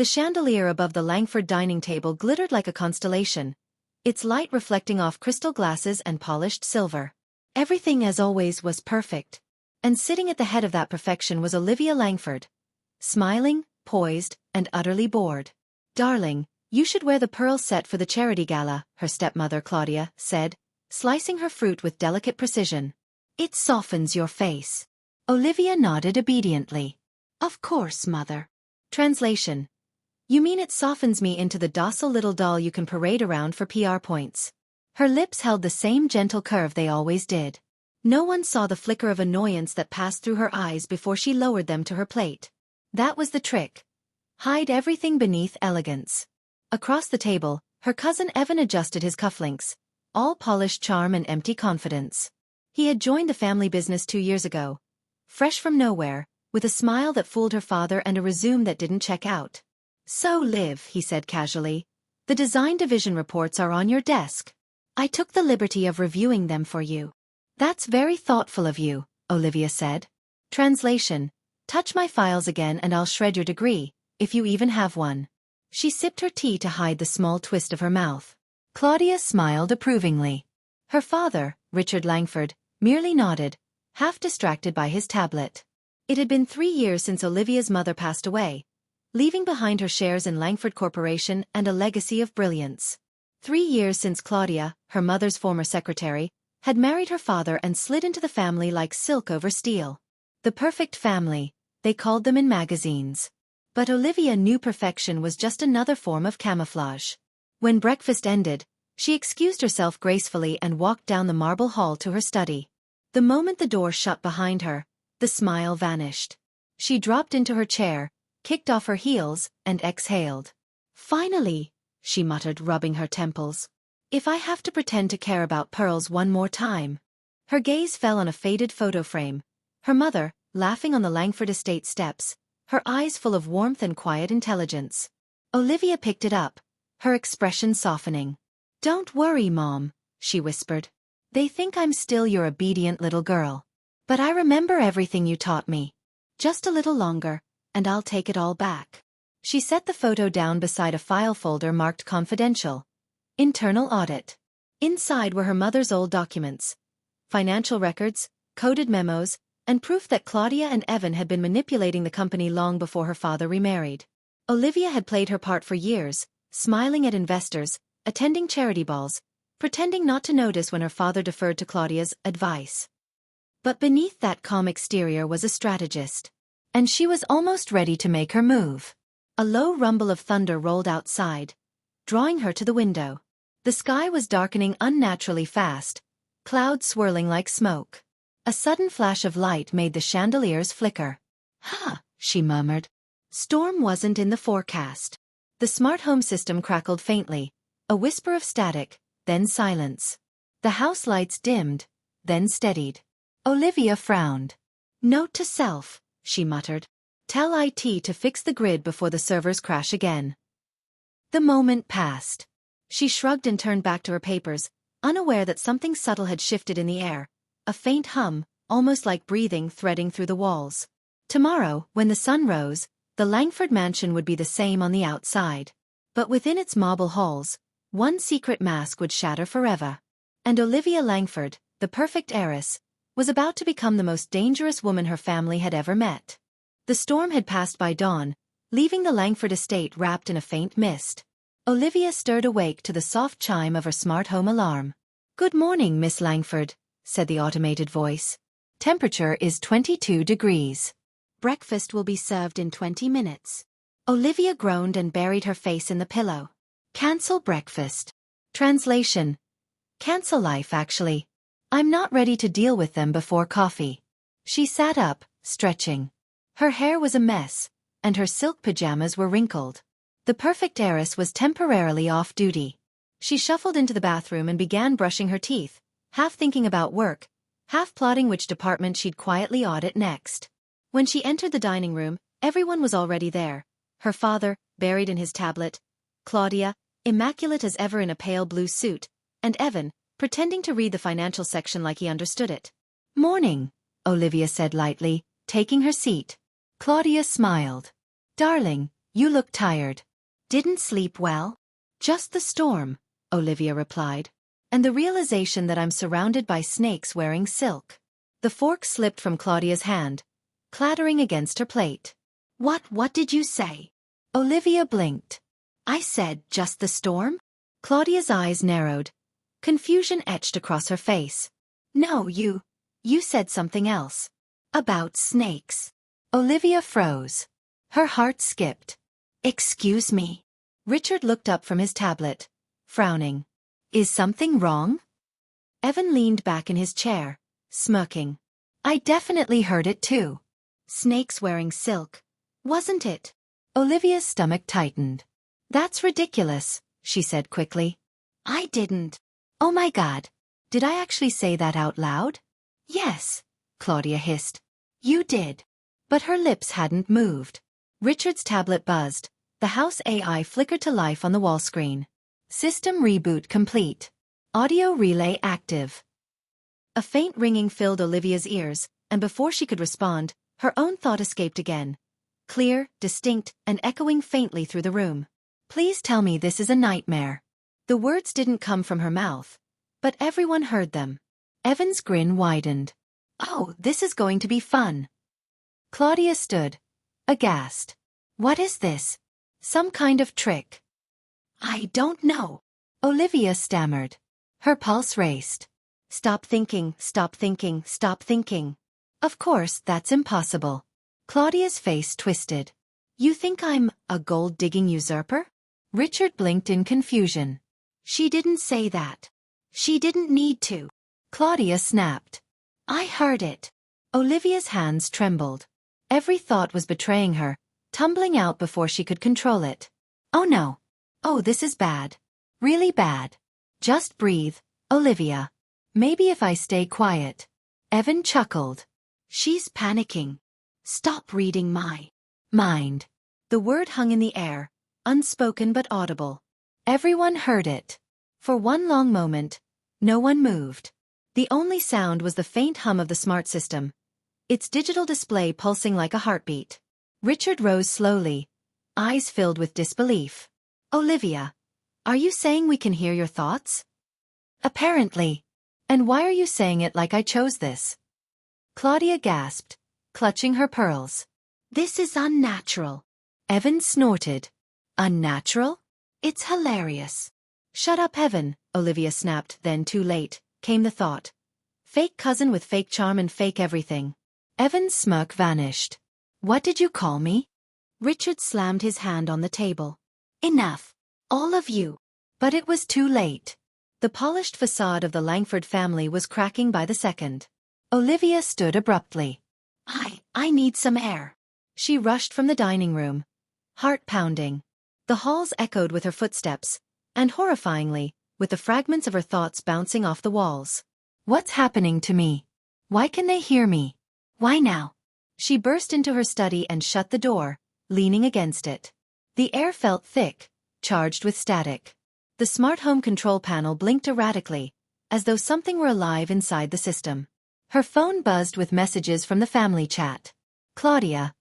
The chandelier above the Langford dining table glittered like a constellation, its light reflecting off crystal glasses and polished silver. Everything, as always, was perfect. And sitting at the head of that perfection was Olivia Langford, smiling, poised, and utterly bored. "Darling, you should wear the pearl set for the charity gala," her stepmother Claudia said, slicing her fruit with delicate precision. "It softens your face." Olivia nodded obediently. "Of course, mother." Translation: "You mean it softens me into the docile little doll you can parade around for PR points." Her lips held the same gentle curve they always did. No one saw the flicker of annoyance that passed through her eyes before she lowered them to her plate. That was the trick. Hide everything beneath elegance. Across the table, her cousin Evan adjusted his cufflinks, all polished charm and empty confidence. He had joined the family business 2 years ago, fresh from nowhere, with a smile that fooled her father and a resume that didn't check out. "So, Liv," he said casually, "the design division reports are on your desk. I took the liberty of reviewing them for you." "That's very thoughtful of you," Olivia said. Translation: "Touch my files again and I'll shred your degree, if you even have one." She sipped her tea to hide the small twist of her mouth. Claudia smiled approvingly. Her father, Richard Langford, merely nodded, half distracted by his tablet. It had been 3 years since Olivia's mother passed away, leaving behind her shares in Langford Corporation and a legacy of brilliance. 3 years since Claudia, her mother's former secretary, had married her father and slid into the family like silk over steel. The perfect family, they called them in magazines. But Olivia knew perfection was just another form of camouflage. When breakfast ended, she excused herself gracefully and walked down the marble hall to her study. The moment the door shut behind her, the smile vanished. She dropped into her chair, kicked off her heels, and exhaled. "Finally," she muttered, rubbing her temples. "If I have to pretend to care about pearls one more time." Her gaze fell on a faded photo frame, her mother, laughing on the Langford estate steps, her eyes full of warmth and quiet intelligence. Olivia picked it up, her expression softening. "Don't worry, Mom," she whispered. "They think I'm still your obedient little girl. But I remember everything you taught me. Just a little longer, and I'll take it all back." She set the photo down beside a file folder marked Confidential. Internal Audit. Inside were her mother's old documents, financial records, coded memos, and proof that Claudia and Evan had been manipulating the company long before her father remarried. Olivia had played her part for years, smiling at investors, attending charity balls, pretending not to notice when her father deferred to Claudia's advice. But beneath that calm exterior was a strategist. And she was almost ready to make her move. A low rumble of thunder rolled outside, drawing her to the window. The sky was darkening unnaturally fast, clouds swirling like smoke. A sudden flash of light made the chandeliers flicker. "Ha," she murmured. Storm wasn't in the forecast. The smart home system crackled faintly, a whisper of static, then silence. The house lights dimmed, then steadied. Olivia frowned. "Note to self," she muttered. "Tell IT to fix the grid before the servers crash again." The moment passed. She shrugged and turned back to her papers, unaware that something subtle had shifted in the air, a faint hum, almost like breathing, threading through the walls. Tomorrow, when the sun rose, the Langford mansion would be the same on the outside. But within its marble halls, one secret mask would shatter forever. And Olivia Langford, the perfect heiress, was about to become the most dangerous woman her family had ever met. The storm had passed by dawn, leaving the Langford estate wrapped in a faint mist. Olivia stirred awake to the soft chime of her smart home alarm. "Good morning, Miss Langford," said the automated voice. "Temperature is 22 degrees. Breakfast will be served in 20 minutes. Olivia groaned and buried her face in the pillow. "Cancel breakfast." Translation: "Cancel life, actually. I'm not ready to deal with them before coffee." She sat up, stretching. Her hair was a mess, and her silk pajamas were wrinkled. The perfect heiress was temporarily off duty. She shuffled into the bathroom and began brushing her teeth, half thinking about work, half plotting which department she'd quietly audit next. When she entered the dining room, everyone was already there. Her father, buried in his tablet, Claudia, immaculate as ever in a pale blue suit, and Evan, pretending to read the financial section like he understood it. "Morning," Olivia said lightly, taking her seat. Claudia smiled. "Darling, You look tired. Didn't sleep well? Just the storm, Olivia replied. And the realization that I'm surrounded by snakes wearing silk. The fork slipped from Claudia's hand, clattering against her plate. What did you say? Olivia blinked. I said, just the storm? Claudia's eyes narrowed. Confusion etched across her face. No, you said something else. About snakes. Olivia froze. Her heart skipped. Excuse me. Richard looked up from his tablet, frowning. Is something wrong? Evan leaned back in his chair, smirking. I definitely heard it too. Snakes wearing silk, wasn't it? Olivia's stomach tightened. That's ridiculous, she said quickly. I didn't. Oh my God. Did I actually say that out loud? Yes, Claudia hissed. You did. But her lips hadn't moved. Richard's tablet buzzed. The house AI flickered to life on the wall screen. System reboot complete. Audio relay active. A faint ringing filled Olivia's ears, and before she could respond, her own thought escaped again. Clear, distinct, and echoing faintly through the room. Please tell me this is a nightmare. The words didn't come from her mouth, but everyone heard them. Evan's grin widened. Oh, this is going to be fun. Claudia stood, aghast. What is this? Some kind of trick? I don't know. Olivia stammered. Her pulse raced. Stop thinking, stop thinking, stop thinking. Of course, that's impossible. Claudia's face twisted. You think I'm a gold-digging usurper? Richard blinked in confusion. She didn't say that. She didn't need to. Claudia snapped. I heard it. Olivia's hands trembled. Every thought was betraying her, tumbling out before she could control it. Oh no. Oh, this is bad. Really bad. Just breathe, Olivia. Maybe if I stay quiet. Evan chuckled. She's panicking. Stop reading my mind. The word hung in the air, unspoken but audible. Everyone heard it. For one long moment, no one moved. The only sound was the faint hum of the smart system, its digital display pulsing like a heartbeat. Richard rose slowly, eyes filled with disbelief. Olivia, are you saying we can hear your thoughts? Apparently. And why are you saying it like I chose this? Claudia gasped, clutching her pearls. This is unnatural. Evan snorted. Unnatural? It's hilarious. Shut up, Evan, Olivia snapped, then too late, came the thought. Fake cousin with fake charm and fake everything. Evan's smirk vanished. What did you call me? Richard slammed his hand on the table. Enough. All of you. But it was too late. The polished facade of the Langford family was cracking by the second. Olivia stood abruptly. I need some air. She rushed from the dining room, heart pounding. The halls echoed with her footsteps, and horrifyingly, with the fragments of her thoughts bouncing off the walls. What's happening to me? Why can they hear me? Why now? She burst into her study and shut the door, leaning against it. The air felt thick, charged with static. The smart home control panel blinked erratically, as though something were alive inside the system. Her phone buzzed with messages from the family chat. Claudia,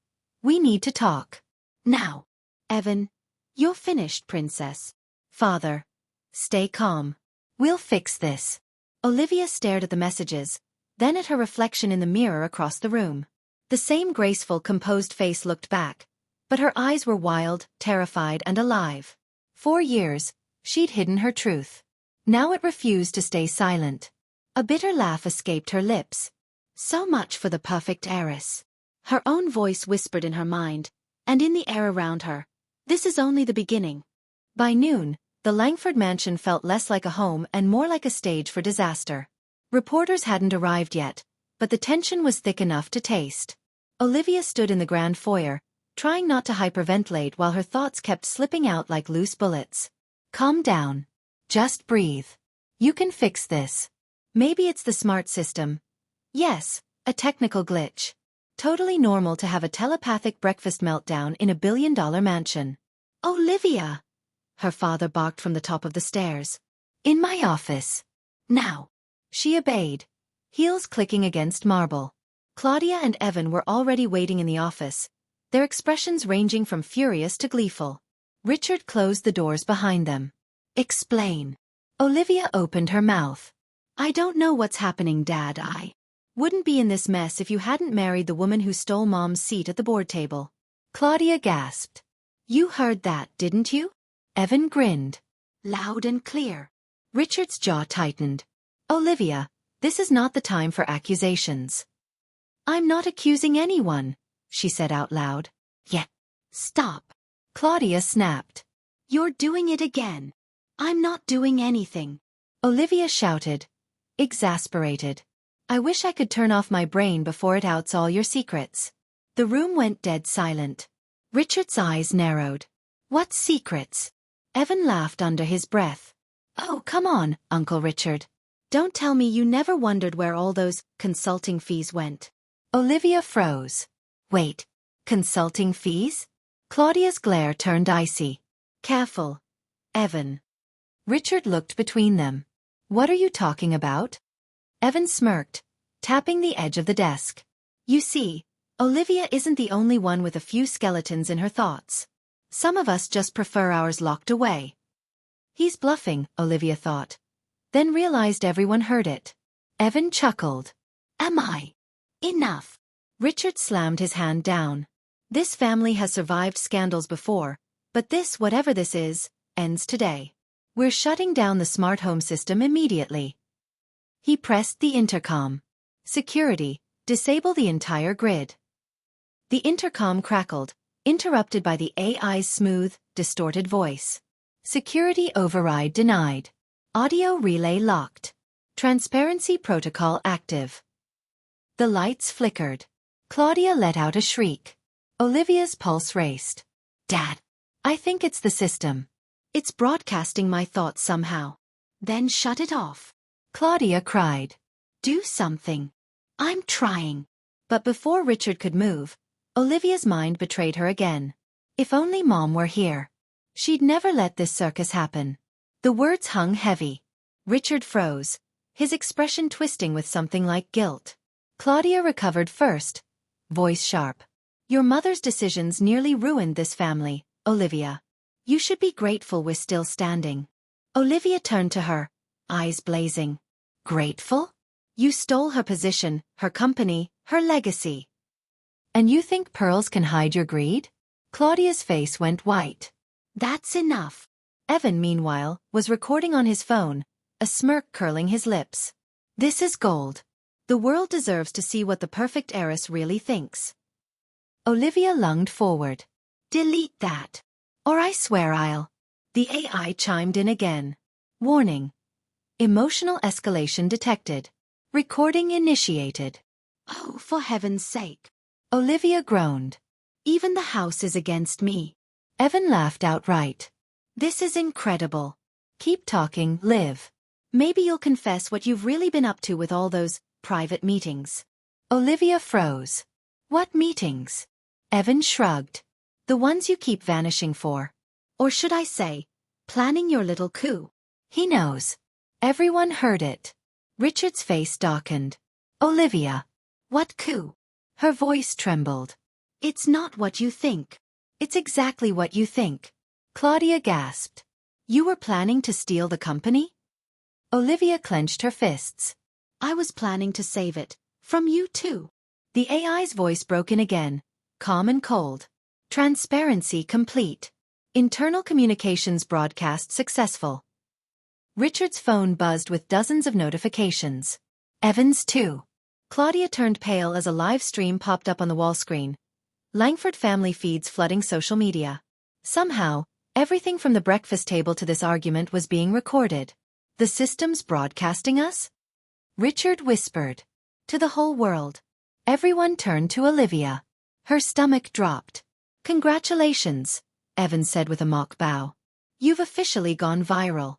we need to talk. Now. Evan, you're finished, princess. Father, stay calm. We'll fix this. Olivia stared at the messages, then at her reflection in the mirror across the room. The same graceful, composed face looked back, but her eyes were wild, terrified, and alive. 4 years, she'd hidden her truth. Now it refused to stay silent. A bitter laugh escaped her lips. So much for the perfect heiress. Her own voice whispered in her mind, and in the air around her. This is only the beginning. By noon, the Langford mansion felt less like a home and more like a stage for disaster. Reporters hadn't arrived yet, but the tension was thick enough to taste. Olivia stood in the grand foyer, trying not to hyperventilate while her thoughts kept slipping out like loose bullets. Calm down. Just breathe. You can fix this. Maybe it's the smart system. Yes, a technical glitch. Totally normal to have a telepathic breakfast meltdown in a billion-dollar mansion. Olivia! Her father barked from the top of the stairs. In my office. Now. She obeyed, heels clicking against marble. Claudia and Evan were already waiting in the office, their expressions ranging from furious to gleeful. Richard closed the doors behind them. Explain. Olivia opened her mouth. I don't know what's happening, Dad. I wouldn't be in this mess if you hadn't married the woman who stole Mom's seat at the board table. Claudia gasped. You heard that, didn't you? Evan grinned. Loud and clear. Richard's jaw tightened. Olivia, this is not the time for accusations. I'm not accusing anyone, she said out loud. Yeah. Stop. Claudia snapped. You're doing it again. I'm not doing anything. Olivia shouted, exasperated. I wish I could turn off my brain before it outs all your secrets. The room went dead silent. Richard's eyes narrowed. What secrets? Evan laughed under his breath. Oh, come on, Uncle Richard. Don't tell me you never wondered where all those consulting fees went. Olivia froze. Wait, consulting fees? Claudia's glare turned icy. Careful, Evan. Richard looked between them. What are you talking about? Evan smirked, tapping the edge of the desk. You see, Olivia isn't the only one with a few skeletons in her thoughts. Some of us just prefer ours locked away. He's bluffing, Olivia thought. Then realized everyone heard it. Evan chuckled. Am I? Enough. Richard slammed his hand down. This family has survived scandals before, but this, whatever this is, ends today. We're shutting down the smart home system immediately. He pressed the intercom. Security, disable the entire grid. The intercom crackled, interrupted by the AI's smooth, distorted voice. Security override denied. Audio relay locked. Transparency protocol active. The lights flickered. Claudia let out a shriek. Olivia's pulse raced. Dad, I think it's the system. It's broadcasting my thoughts somehow. Then shut it off. Claudia cried. Do something. I'm trying. But before Richard could move, Olivia's mind betrayed her again. If only Mom were here. She'd never let this circus happen. The words hung heavy. Richard froze, his expression twisting with something like guilt. Claudia recovered first, voice sharp. Your mother's decisions nearly ruined this family, Olivia. You should be grateful we're still standing. Olivia turned to her, eyes blazing. Grateful? You stole her position, her company, her legacy. And you think pearls can hide your greed? Claudia's face went white. That's enough. Evan, meanwhile, was recording on his phone, a smirk curling his lips. This is gold. The world deserves to see what the perfect heiress really thinks. Olivia lunged forward. Delete that. Or I swear I'll. The AI chimed in again. Warning. Emotional escalation detected. Recording initiated. Oh, for heaven's sake. Olivia groaned. Even the house is against me. Evan laughed outright. This is incredible. Keep talking, Liv. Maybe you'll confess what you've really been up to with all those private meetings. Olivia froze. What meetings? Evan shrugged. The ones you keep vanishing for. Or should I say, planning your little coup. He knows. Everyone heard it. Richard's face darkened. Olivia. What coup? Her voice trembled. It's not what you think. It's exactly what you think. Claudia gasped. You were planning to steal the company? Olivia clenched her fists. I was planning to save it. From you too. The AI's voice broke in again, calm and cold. Transparency complete. Internal communications broadcast successful. Richard's phone buzzed with dozens of notifications. Evan's too. Claudia turned pale as a live stream popped up on the wall screen. Langford family feeds flooding social media. Somehow, everything from the breakfast table to this argument was being recorded. The system's broadcasting us? Richard whispered. To the whole world. Everyone turned to Olivia. Her stomach dropped. Congratulations, Evan said with a mock bow. You've officially gone viral.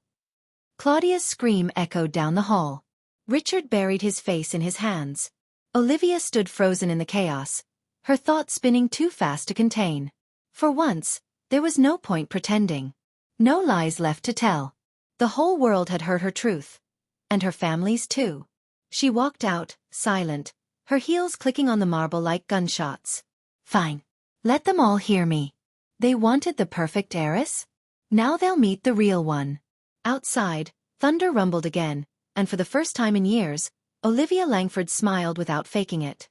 Claudia's scream echoed down the hall. Richard buried his face in his hands. Olivia stood frozen in the chaos, her thoughts spinning too fast to contain. For once, there was no point pretending. No lies left to tell. The whole world had heard her truth. And her family's too. She walked out, silent, her heels clicking on the marble like gunshots. Fine. Let them all hear me. They wanted the perfect heiress? Now they'll meet the real one. Outside, thunder rumbled again, and for the first time in years, Olivia Langford smiled without faking it.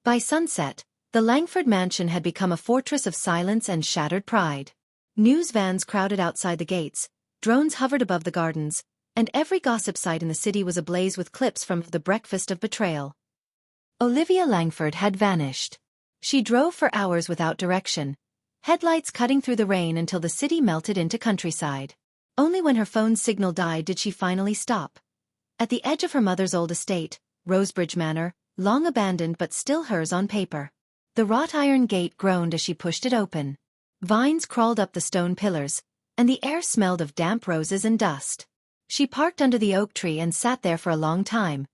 By sunset, the Langford mansion had become a fortress of silence and shattered pride. News vans crowded outside the gates, drones hovered above the gardens, and every gossip site in the city was ablaze with clips from The Breakfast of Betrayal. Olivia Langford had vanished. She drove for hours without direction, headlights cutting through the rain until the city melted into countryside. Only when her phone's signal died did she finally stop. At the edge of her mother's old estate, Rosebridge Manor, long abandoned but still hers on paper. The wrought iron gate groaned as she pushed it open. Vines crawled up the stone pillars, and the air smelled of damp roses and dust. She parked under the oak tree and sat there for a long time,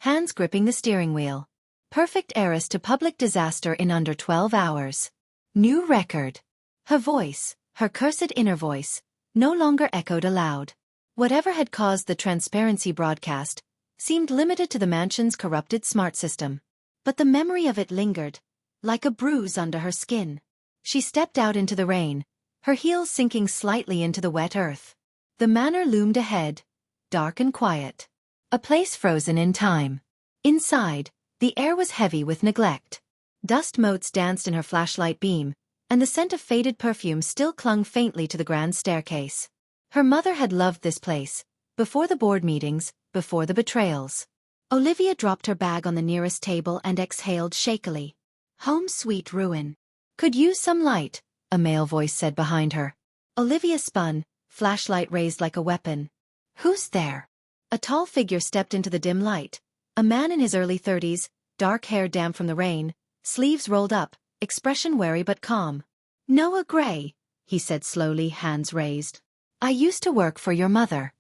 hands gripping the steering wheel. Perfect heiress to public disaster in under 12 hours. New record. Her voice, her cursed inner voice, no longer echoed aloud. Whatever had caused the transparency broadcast seemed limited to the mansion's corrupted smart system. But the memory of it lingered, like a bruise under her skin. She stepped out into the rain, her heels sinking slightly into the wet earth. The manor loomed ahead, dark and quiet. A place frozen in time. Inside, the air was heavy with neglect. Dust motes danced in her flashlight beam, and the scent of faded perfume still clung faintly to the grand staircase. Her mother had loved this place, before the board meetings, before the betrayals. Olivia dropped her bag on the nearest table and exhaled shakily. Home sweet ruin. Could use some light, a male voice said behind her. Olivia spun, flashlight raised like a weapon. Who's there? A tall figure stepped into the dim light. A man in his early 30s, dark hair damp from the rain, sleeves rolled up, expression wary but calm. Noah Gray, he said slowly, hands raised. I used to work for your mother.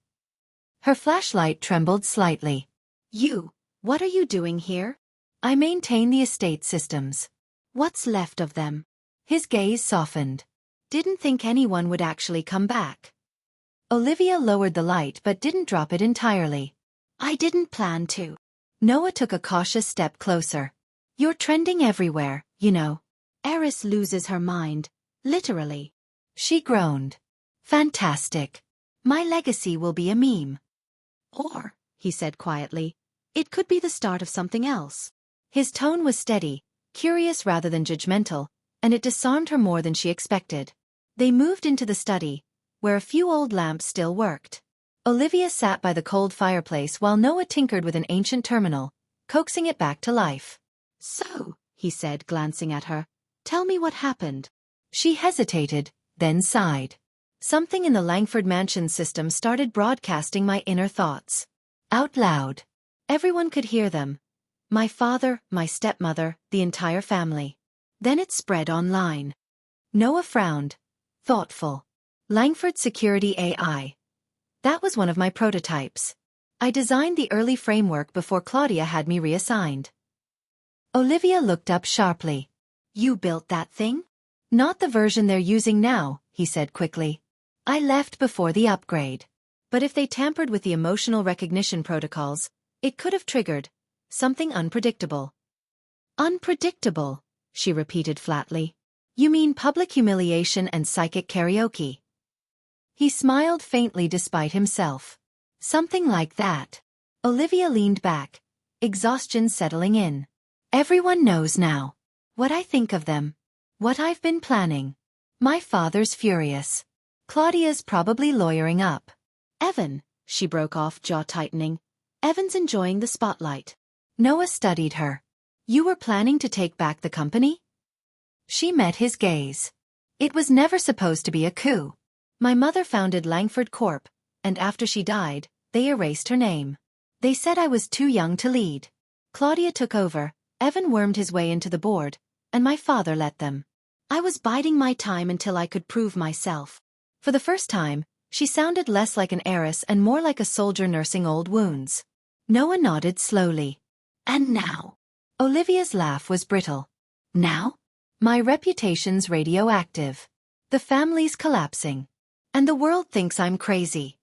Her flashlight trembled slightly. You, what are you doing here? I maintain the estate systems. What's left of them? His gaze softened. Didn't think anyone would actually come back. Olivia lowered the light but didn't drop it entirely. I didn't plan to. Noah took a cautious step closer. You're trending everywhere, you know. Heiress loses her mind, literally. She groaned. Fantastic. My legacy will be a meme. Or, he said quietly, it could be the start of something else. His tone was steady, curious rather than judgmental, and it disarmed her more than she expected. They moved into the study, where a few old lamps still worked. Olivia sat by the cold fireplace while Noah tinkered with an ancient terminal, coaxing it back to life. So, he said, glancing at her, tell me what happened. She hesitated, then sighed. Something in the Langford mansion system started broadcasting my inner thoughts. Out loud. Everyone could hear them. My father, my stepmother, the entire family. Then it spread online. Noah frowned. Thoughtful. Langford Security AI. That was one of my prototypes. I designed the early framework before Claudia had me reassigned. Olivia looked up sharply. You built that thing? Not the version they're using now, he said quickly. I left before the upgrade. But if they tampered with the emotional recognition protocols, it could have triggered something unpredictable. Unpredictable, she repeated flatly. You mean public humiliation and psychic karaoke? He smiled faintly despite himself. Something like that. Olivia leaned back, exhaustion settling in. Everyone knows now. What I think of them. What I've been planning. My father's furious. Claudia's probably lawyering up. Evan, she broke off, jaw tightening. Evan's enjoying the spotlight. Noah studied her. You were planning to take back the company? She met his gaze. It was never supposed to be a coup. My mother founded Langford Corp, and after she died, they erased her name. They said I was too young to lead. Claudia took over, Evan wormed his way into the board, and my father let them. I was biding my time until I could prove myself. For the first time, she sounded less like an heiress and more like a soldier nursing old wounds. Noah nodded slowly. And now? Olivia's laugh was brittle. Now? My reputation's radioactive. The family's collapsing. And the world thinks I'm crazy.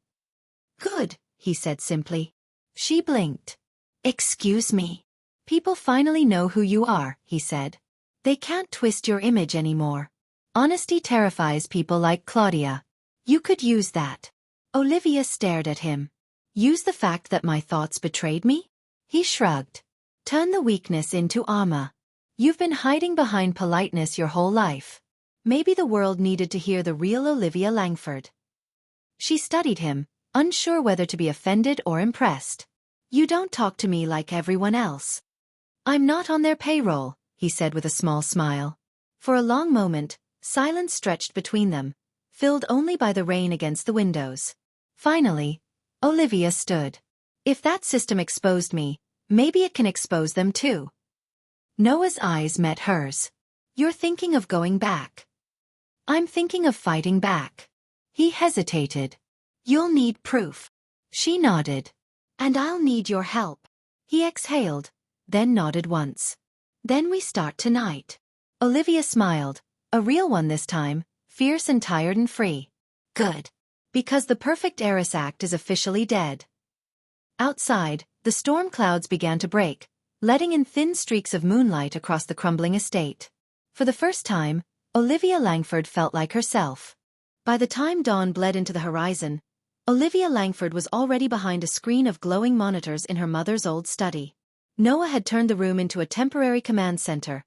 Good, he said simply. She blinked. Excuse me. People finally know who you are, he said. They can't twist your image anymore. Honesty terrifies people like Claudia. You could use that. Olivia stared at him. Use the fact that my thoughts betrayed me? He shrugged. Turn the weakness into armor. You've been hiding behind politeness your whole life. Maybe the world needed to hear the real Olivia Langford. She studied him, unsure whether to be offended or impressed. You don't talk to me like everyone else. I'm not on their payroll, he said with a small smile. For a long moment, silence stretched between them, filled only by the rain against the windows. Finally, Olivia stood. If that system exposed me, maybe it can expose them too. Noah's eyes met hers. You're thinking of going back. I'm thinking of fighting back. He hesitated. You'll need proof. She nodded. And I'll need your help. He exhaled, then nodded once. Then we start tonight. Olivia smiled, a real one this time, fierce and tired and free. Good. Because the perfect heiress act is officially dead. Outside, the storm clouds began to break, letting in thin streaks of moonlight across the crumbling estate. For the first time, Olivia Langford felt like herself. By the time dawn bled into the horizon, Olivia Langford was already behind a screen of glowing monitors in her mother's old study. Noah had turned the room into a temporary command center.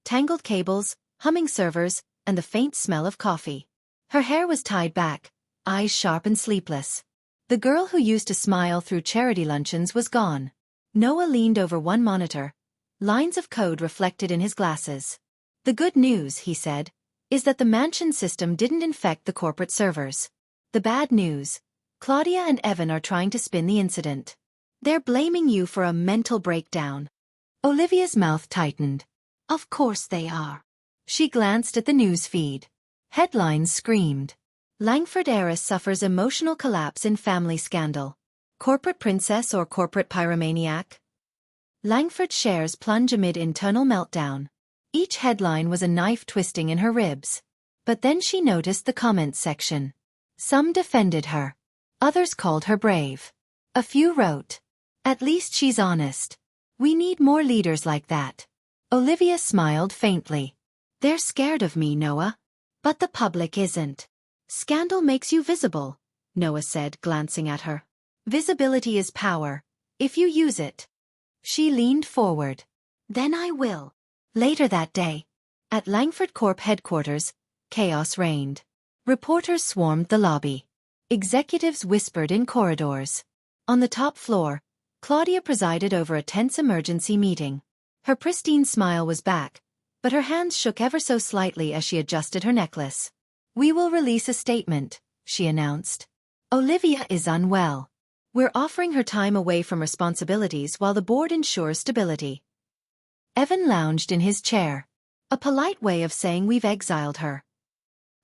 Tangled cables, humming servers, and the faint smell of coffee. Her hair was tied back, eyes sharp and sleepless. The girl who used to smile through charity luncheons was gone. Noah leaned over one monitor, lines of code reflected in his glasses. The good news, he said, is that the mansion system didn't infect the corporate servers. The bad news, Claudia and Evan are trying to spin the incident. They're blaming you for a mental breakdown. Olivia's mouth tightened. Of course they are. She glanced at the news feed. Headlines screamed. Langford heiress suffers emotional collapse in family scandal. Corporate princess or corporate pyromaniac? Langford shares plunge amid internal meltdown. Each headline was a knife twisting in her ribs. But then she noticed the comments section. Some defended her. Others called her brave. A few wrote, "At least she's honest. We need more leaders like that." Olivia smiled faintly. They're scared of me, Noah. But the public isn't. Scandal makes you visible, Noah said, glancing at her. Visibility is power, if you use it. She leaned forward. Then I will. Later that day, at Langford Corp headquarters, chaos reigned. Reporters swarmed the lobby. Executives whispered in corridors. On the top floor, Claudia presided over a tense emergency meeting. Her pristine smile was back, but her hands shook ever so slightly as she adjusted her necklace. We will release a statement, she announced. Olivia is unwell. We're offering her time away from responsibilities while the board ensures stability. Evan lounged in his chair. A polite way of saying we've exiled her.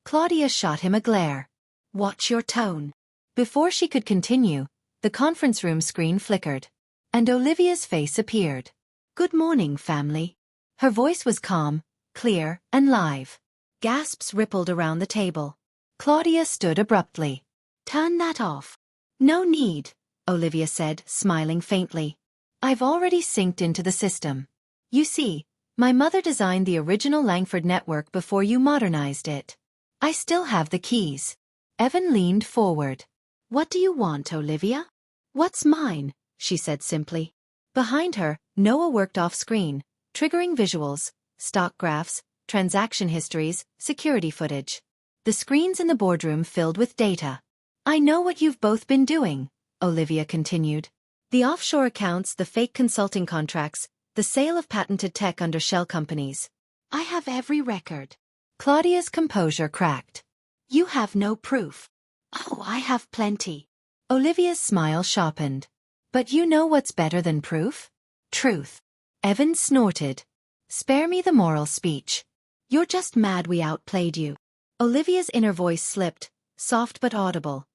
Claudia shot him a glare. Watch your tone. Before she could continue, the conference room screen flickered. And Olivia's face appeared. Good morning, family. Her voice was calm, clear, and live. Gasps rippled around the table. Claudia stood abruptly. Turn that off. No need, Olivia said, smiling faintly. I've already synced into the system. You see, my mother designed the original Langford network before you modernized it. I still have the keys. Evan leaned forward. What do you want, Olivia? What's mine, she said simply. Behind her, Noah worked off-screen, triggering visuals, stock graphs, transaction histories, security footage. The screens in the boardroom filled with data. I know what you've both been doing, Olivia continued. The offshore accounts, the fake consulting contracts, the sale of patented tech under shell companies. I have every record. Claudia's composure cracked. You have no proof. Oh, I have plenty. Olivia's smile sharpened. But you know what's better than proof? Truth. Evan snorted. Spare me the moral speech. You're just mad we outplayed you. Olivia's inner voice slipped, soft but audible.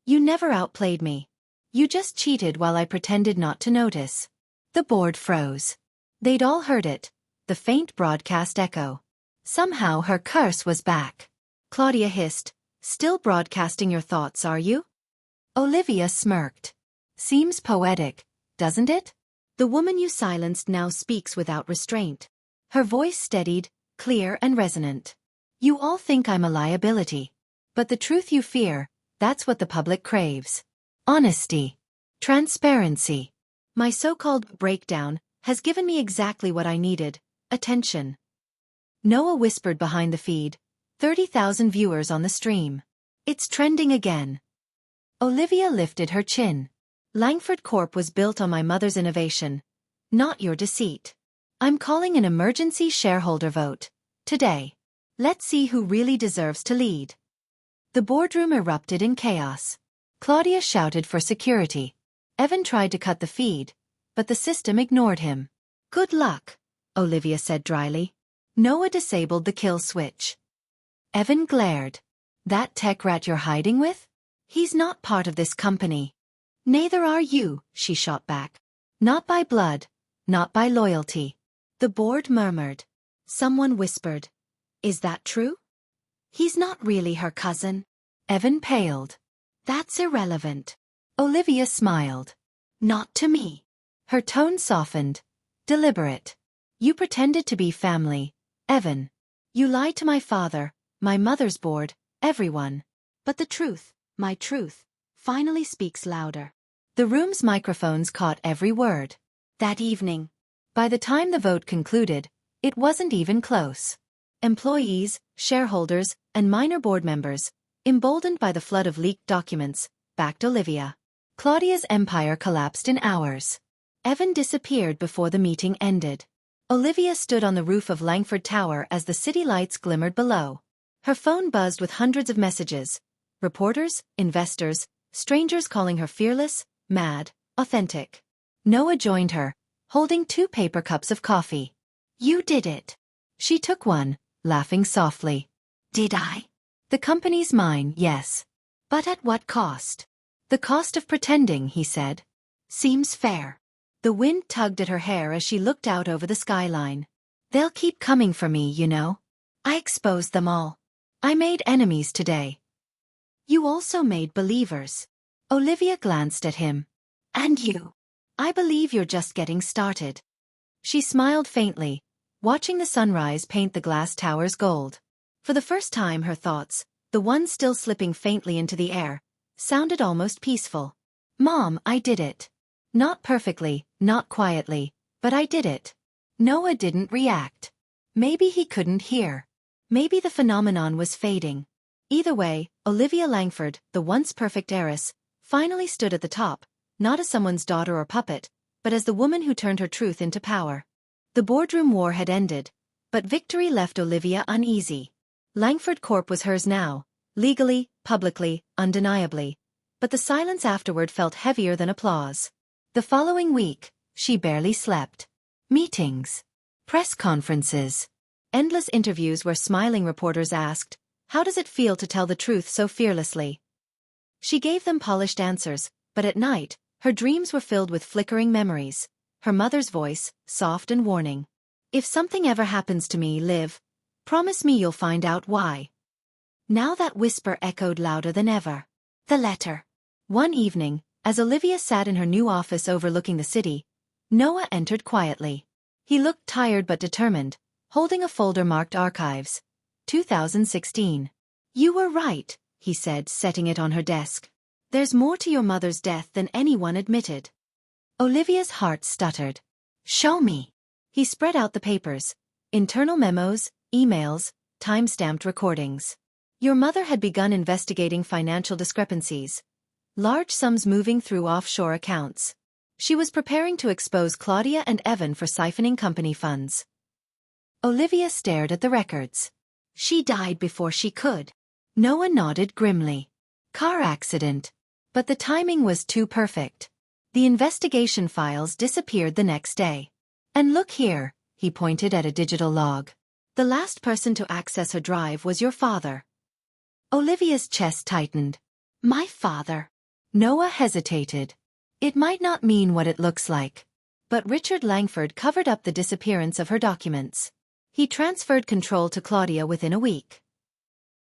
You never outplayed me. You just cheated while I pretended not to notice. The board froze. They'd all heard it, the faint broadcast echo. Somehow her curse was back. Claudia hissed, still broadcasting your thoughts, are you? Olivia smirked. Seems poetic, doesn't it? The woman you silenced now speaks without restraint. Her voice steadied, clear and resonant. You all think I'm a liability. But the truth you fear, that's what the public craves. Honesty. Transparency. My so-called breakdown has given me exactly what I needed, attention. Noah whispered behind the feed, 30,000 viewers on the stream. It's trending again. Olivia lifted her chin. Langford Corp was built on my mother's innovation, not your deceit. I'm calling an emergency shareholder vote. Today. Let's see who really deserves to lead. The boardroom erupted in chaos. Claudia shouted for security. Evan tried to cut the feed, but the system ignored him. Good luck, Olivia said dryly. Noah disabled the kill switch. Evan glared. That tech rat you're hiding with? He's not part of this company. Neither are you, she shot back. Not by blood, not by loyalty. The board murmured. Someone whispered. Is that true? He's not really her cousin. Evan paled. That's irrelevant. Olivia smiled. Not to me. Her tone softened. Deliberate. You pretended to be family, Evan. You lied to my father, my mother's board, everyone. But the truth, my truth, finally speaks louder. The room's microphones caught every word. That evening. By the time the vote concluded, it wasn't even close. Employees, shareholders, and minor board members, emboldened by the flood of leaked documents, backed Olivia. Claudia's empire collapsed in hours. Evan disappeared before the meeting ended. Olivia stood on the roof of Langford Tower as the city lights glimmered below. Her phone buzzed with hundreds of messages. Reporters, investors, strangers calling her fearless, mad, authentic. Noah joined her, holding 2 paper cups of coffee. You did it. She took one, laughing softly. Did I? The company's mine, yes. But at what cost? The cost of pretending, he said. Seems fair. The wind tugged at her hair as she looked out over the skyline. They'll keep coming for me, you know. I exposed them all. I made enemies today. You also made believers. Olivia glanced at him. And you. I believe you're just getting started. She smiled faintly, watching the sunrise paint the glass towers gold. For the first time her thoughts, the ones still slipping faintly into the air, sounded almost peaceful. Mom, I did it. Not perfectly, not quietly, but I did it. Noah didn't react. Maybe he couldn't hear. Maybe the phenomenon was fading. Either way, Olivia Langford, the once perfect heiress, finally stood at the top, not as someone's daughter or puppet, but as the woman who turned her truth into power. The boardroom war had ended, but victory left Olivia uneasy. Langford Corp was hers now, legally, publicly, undeniably, but the silence afterward felt heavier than applause. The following week, she barely slept. Meetings. Press conferences. Endless interviews where smiling reporters asked, how does it feel to tell the truth so fearlessly? She gave them polished answers, but at night, her dreams were filled with flickering memories. Her mother's voice, soft and warning. If something ever happens to me, Liv, promise me you'll find out why. Now that whisper echoed louder than ever. The letter. One evening, as Olivia sat in her new office overlooking the city, Noah entered quietly. He looked tired but determined, holding a folder marked Archives. 2016. You were right, he said, setting it on her desk. There's more to your mother's death than anyone admitted. Olivia's heart stuttered. Show me. He spread out the papers. Internal memos, emails, time-stamped recordings. Your mother had begun investigating financial discrepancies. Large sums moving through offshore accounts. She was preparing to expose Claudia and Evan for siphoning company funds. Olivia stared at the records. She died before she could. Noah nodded grimly. Car accident. But the timing was too perfect. The investigation files disappeared the next day. And look here, he pointed at a digital log. The last person to access her drive was your father. Olivia's chest tightened. My father. Noah hesitated. It might not mean what it looks like. But Richard Langford covered up the disappearance of her documents. He transferred control to Claudia within a week.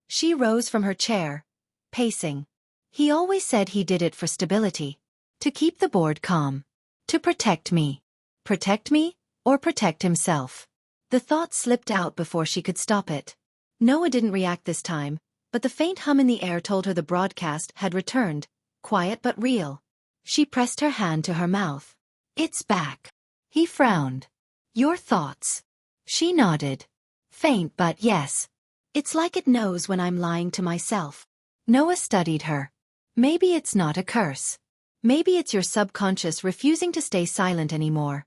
She rose from her chair, pacing. He always said he did it for stability. To keep the board calm. To protect me. Protect me, or protect himself. The thought slipped out before she could stop it. Noah didn't react this time, but the faint hum in the air told her the broadcast had returned, quiet but real. She pressed her hand to her mouth. It's back. He frowned. Your thoughts. She nodded. Faint but yes. It's like it knows when I'm lying to myself. Noah studied her. Maybe it's not a curse. Maybe it's your subconscious refusing to stay silent anymore.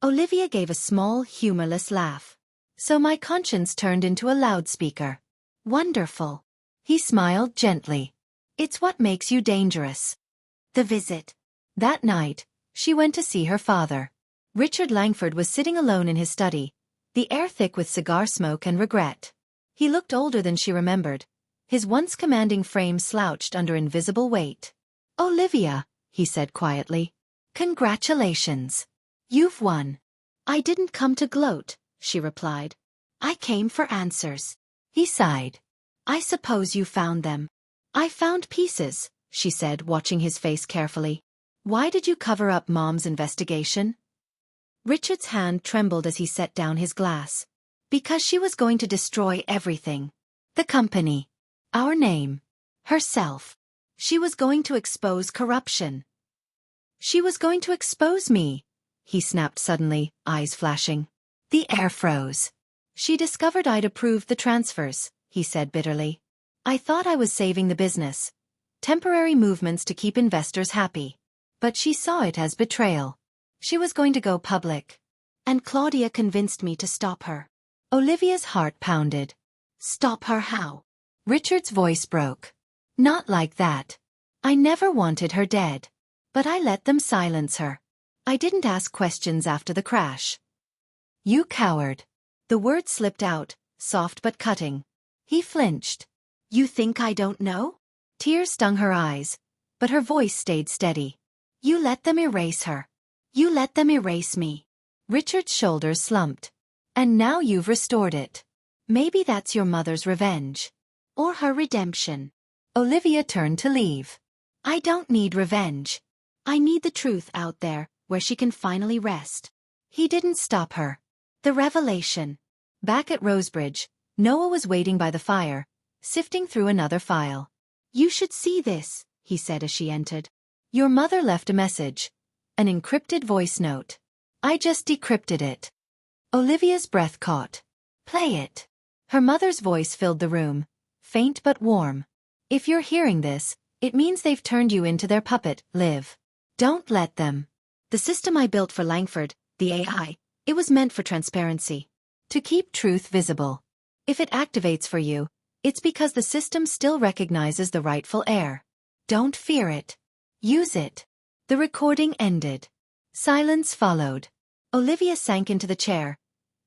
Olivia gave a small, humorless laugh. So my conscience turned into a loudspeaker. Wonderful. He smiled gently. It's what makes you dangerous. The visit. That night, she went to see her father. Richard Langford was sitting alone in his study, the air thick with cigar smoke and regret. He looked older than she remembered, his once commanding frame slouched under invisible weight. Olivia, he said quietly. Congratulations. You've won. I didn't come to gloat, she replied. I came for answers. He sighed. I suppose you found them. I found pieces, she said, watching his face carefully. Why did you cover up Mom's investigation? Richard's hand trembled as he set down his glass. Because she was going to destroy everything. The company. Our name. Herself. She was going to expose corruption. She was going to expose me, he snapped suddenly, eyes flashing. The air froze. She discovered I'd approved the transfers, he said bitterly. I thought I was saving the business. Temporary movements to keep investors happy. But she saw it as betrayal. She was going to go public. And Claudia convinced me to stop her. Olivia's heart pounded. Stop her how? Richard's voice broke. Not like that. I never wanted her dead. But I let them silence her. I didn't ask questions after the crash. You coward. The word slipped out, soft but cutting. He flinched. You think I don't know? Tears stung her eyes, but her voice stayed steady. You let them erase her. You let them erase me. Richard's shoulders slumped. And now you've restored it. Maybe that's your mother's revenge. Or her redemption. Olivia turned to leave. I don't need revenge. I need the truth out there, where she can finally rest. He didn't stop her. The revelation. Back at Rosebridge, Noah was waiting by the fire, sifting through another file. You should see this, he said as she entered. Your mother left a message. An encrypted voice note. I just decrypted it. Olivia's breath caught. Play it. Her mother's voice filled the room, faint but warm. If you're hearing this, it means they've turned you into their puppet, Liv. Don't let them. The system I built for Langford, the AI, it was meant for transparency. To keep truth visible. If it activates for you, it's because the system still recognizes the rightful heir. Don't fear it. Use it. The recording ended. Silence followed. Olivia sank into the chair,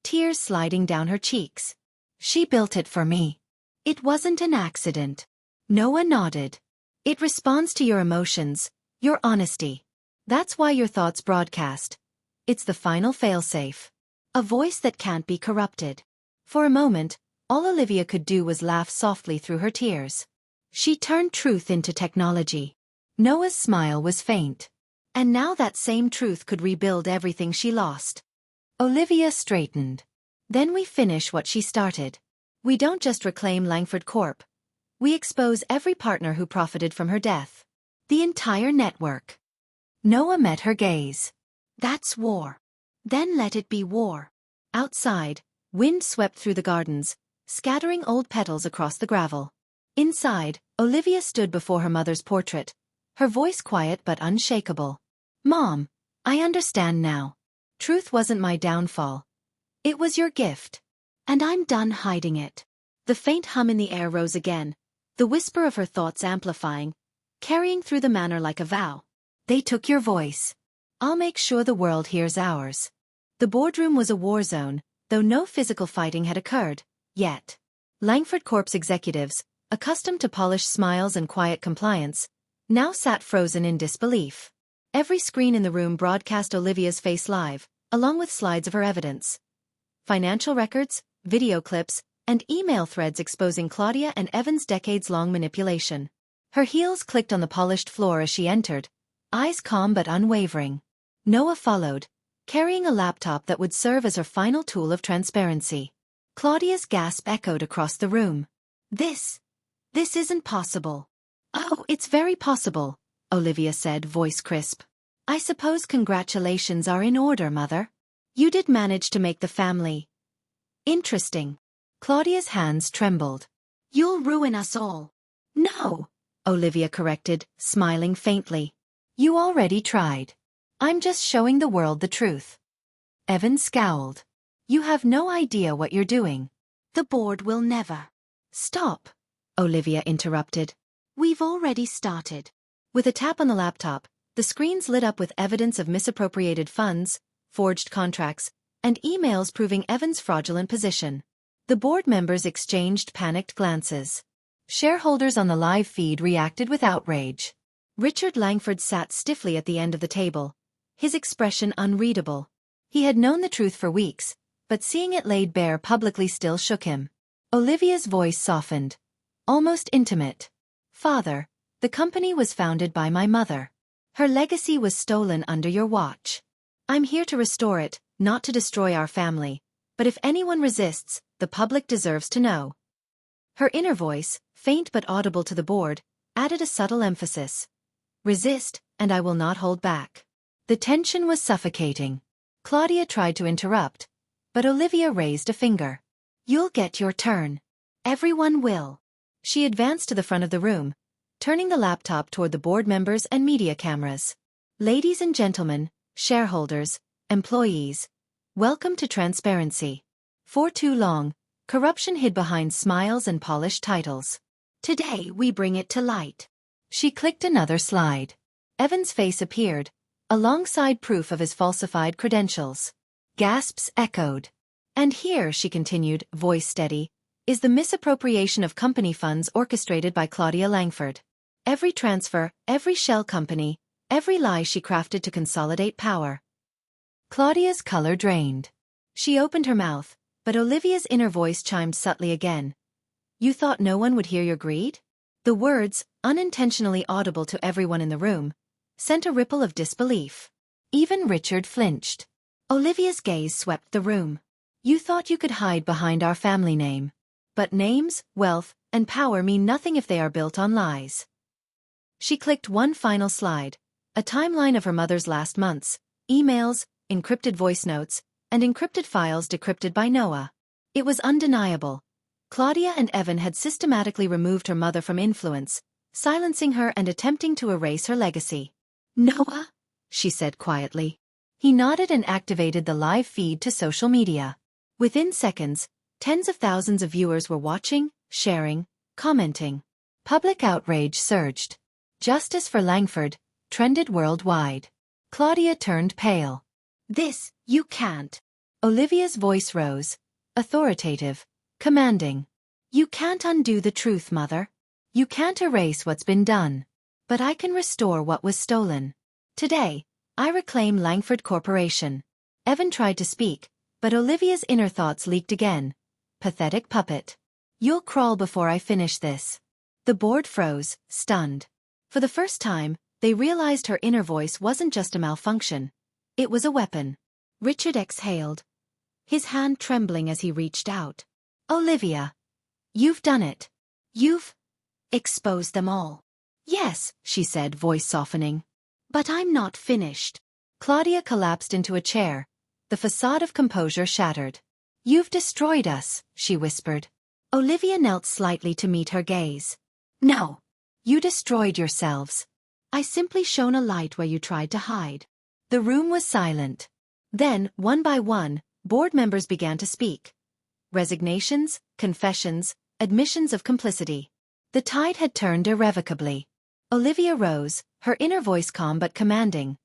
tears sliding down her cheeks. She built it for me. It wasn't an accident. Noah nodded. It responds to your emotions, your honesty. That's why your thoughts broadcast. It's the final failsafe. A voice that can't be corrupted. For a moment, all Olivia could do was laugh softly through her tears. She turned truth into technology. Noah's smile was faint. And now that same truth could rebuild everything she lost. Olivia straightened. Then we finish what she started. We don't just reclaim Langford Corp. We expose every partner who profited from her death. The entire network. Noah met her gaze. That's war. Then let it be war. Outside, wind swept through the gardens, scattering old petals across the gravel. Inside, Olivia stood before her mother's portrait, her voice quiet but unshakable. Mom, I understand now. Truth wasn't my downfall. It was your gift. And I'm done hiding it. The faint hum in the air rose again, the whisper of her thoughts amplifying, carrying through the manor like a vow. They took your voice. I'll make sure the world hears ours. The boardroom was a war zone, though no physical fighting had occurred, yet. Langford Corp's executives, accustomed to polished smiles and quiet compliance, now sat frozen in disbelief. Every screen in the room broadcast Olivia's face live, along with slides of her evidence. Financial records, video clips, and email threads exposing Claudia and Evan's decades-long manipulation. Her heels clicked on the polished floor as she entered, eyes calm but unwavering. Noah followed, carrying a laptop that would serve as her final tool of transparency. Claudia's gasp echoed across the room. This isn't possible. Oh, it's very possible, Olivia said, voice crisp. I suppose congratulations are in order, Mother. You did manage to make the family interesting. Claudia's hands trembled. You'll ruin us all. No, Olivia corrected, smiling faintly. You already tried. I'm just showing the world the truth. Evan scowled. You have no idea what you're doing. The board will never. Stop, Olivia interrupted. We've already started. With a tap on the laptop, the screens lit up with evidence of misappropriated funds, forged contracts, and emails proving Evan's fraudulent position. The board members exchanged panicked glances. Shareholders on the live feed reacted with outrage. Richard Langford sat stiffly at the end of the table, his expression unreadable. He had known the truth for weeks, but seeing it laid bare publicly still shook him. Olivia's voice softened. Almost intimate. Father, the company was founded by my mother. Her legacy was stolen under your watch. I'm here to restore it, not to destroy our family. But if anyone resists, the public deserves to know. Her inner voice, faint but audible to the board, added a subtle emphasis. Resist, and I will not hold back. The tension was suffocating. Claudia tried to interrupt, but Olivia raised a finger. You'll get your turn. Everyone will. She advanced to the front of the room, turning the laptop toward the board members and media cameras. Ladies and gentlemen, shareholders, employees, welcome to transparency. For too long, corruption hid behind smiles and polished titles. Today we bring it to light. She clicked another slide. Evan's face appeared, alongside proof of his falsified credentials. Gasps echoed. And here, she continued, voice steady, is the misappropriation of company funds orchestrated by Claudia Langford. Every transfer, every shell company, every lie she crafted to consolidate power. Claudia's color drained. She opened her mouth, but Olivia's inner voice chimed subtly again. You thought no one would hear your greed? The words, unintentionally audible to everyone in the room, sent a ripple of disbelief. Even Richard flinched. Olivia's gaze swept the room. You thought you could hide behind our family name. But names, wealth, and power mean nothing if they are built on lies. She clicked one final slide, a timeline of her mother's last months, emails, encrypted voice notes, and encrypted files decrypted by Noah. It was undeniable. Claudia and Evan had systematically removed her mother from influence, silencing her and attempting to erase her legacy. Noah? She said quietly. He nodded and activated the live feed to social media. Within seconds, tens of thousands of viewers were watching, sharing, commenting. Public outrage surged. Justice for Langford trended worldwide. Claudia turned pale. You can't. Olivia's voice rose, authoritative, commanding. You can't undo the truth, Mother. You can't erase what's been done. But I can restore what was stolen. Today, I reclaim Langford Corporation. Evan tried to speak, but Olivia's inner thoughts leaked again. Pathetic puppet. You'll crawl before I finish this. The board froze, stunned. For the first time, they realized her inner voice wasn't just a malfunction. It was a weapon. Richard exhaled, his hand trembling as he reached out. Olivia. You've done it. You've exposed them all. Yes, she said, voice softening. But I'm not finished. Claudia collapsed into a chair, the facade of composure shattered. You've destroyed us, she whispered. Olivia knelt slightly to meet her gaze. No. You destroyed yourselves. I simply shone a light where you tried to hide. The room was silent. Then, one by one, board members began to speak. Resignations, confessions, admissions of complicity. The tide had turned irrevocably. Olivia rose, her inner voice calm but commanding.